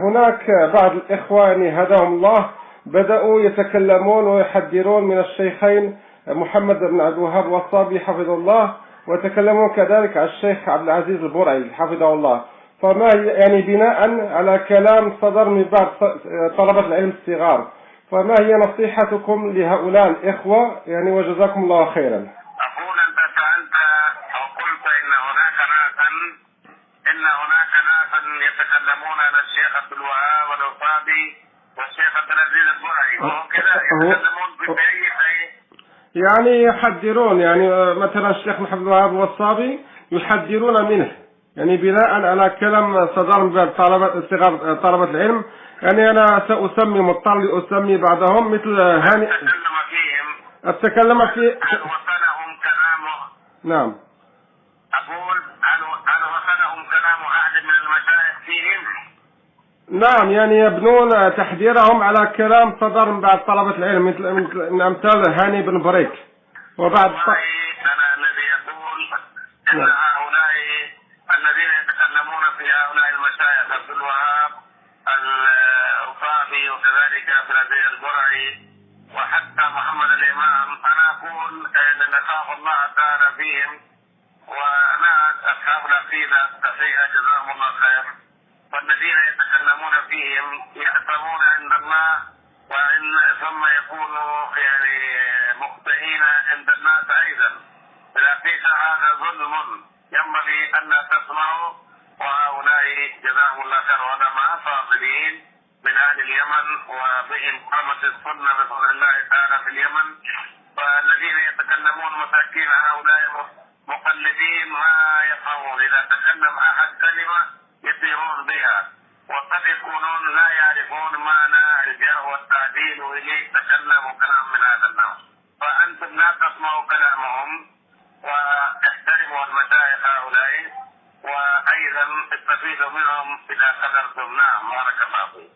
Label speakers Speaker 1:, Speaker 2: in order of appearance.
Speaker 1: هناك بعض الإخوة يعني هداهم الله بدأوا يتكلمون ويحذرون من الشيخين محمد بن عبد الوهاب الوصابي حفظه الله، وتكلمون كذلك على الشيخ عبد العزيز البرعي حفظه الله. فما يعني بناء على كلام صدر من بعض طلبة العلم الصغار، فما هي نصيحتكم لهؤلاء الإخوة يعني وجزاكم الله خيرا؟
Speaker 2: أقول أنت سألت أو قلت إن هناك ناسا يتكلمون عن الشيخ عبد الوهاب الوصابي والشيخ عبد العزيز البرعي، وهم كذا يتكلمون بأي شيء؟
Speaker 1: يعني يحذرون، يعني مثلا الشيخ محمد الوهاب الوصابي يحذرون منه، يعني بناء على كلام صدر من طلبة العلم. يعني أنا سأسمي مضطر لأسمي بعضهم مثل هاني أتكلم في
Speaker 2: هل وصلهم كلامه؟
Speaker 1: نعم.
Speaker 2: أقول هل وصلهم كلام أحد من المشايخ فيهم؟
Speaker 1: نعم، يعني يبنون تحذيرهم على كلام صدر من بعض طلبة العلم مثل من أمثال هاني بن بريك وبعض.
Speaker 2: أنا الذي يقول إن هؤلاء الذين يتكلمون في هؤلاء المشايخ عبد الوهاب الوصابي وكذلك عبد العزيز البرعي وحتى محمد الإمام، أنا أقول أن نخاف الله تعالى فيهم، وناس أصحاب العقيدة الصحيحة جزاهم الله خير، والذين يتكلمون فيهم يحسبون عند الله ثم يكونوا يعني مخطئين عند الناس أيضا. في الحقيقة هذا ظلم ينبغي أن لا تسمعوا، وهؤلاء جزاهم الله خير علماء فاضلين من أهل اليمن، وبهم قامت السنة بفضل الله تعالى في اليمن. فالذين يتكلمون مساكين هؤلاء مقلدين ما يفهمون، إذا تكلم أحد كلمة يطيرون بها، وقد يكونون لا يعرفون معنى الجرح والتعديل وإليه تكلموا كلام من هذا النوع. فأنتم لا تسمعوا كلامهم واحترموا المشايخ هؤلاء، وأيضا استفيدوا منهم إذا قدرتم. نعم، بارك الله فيك.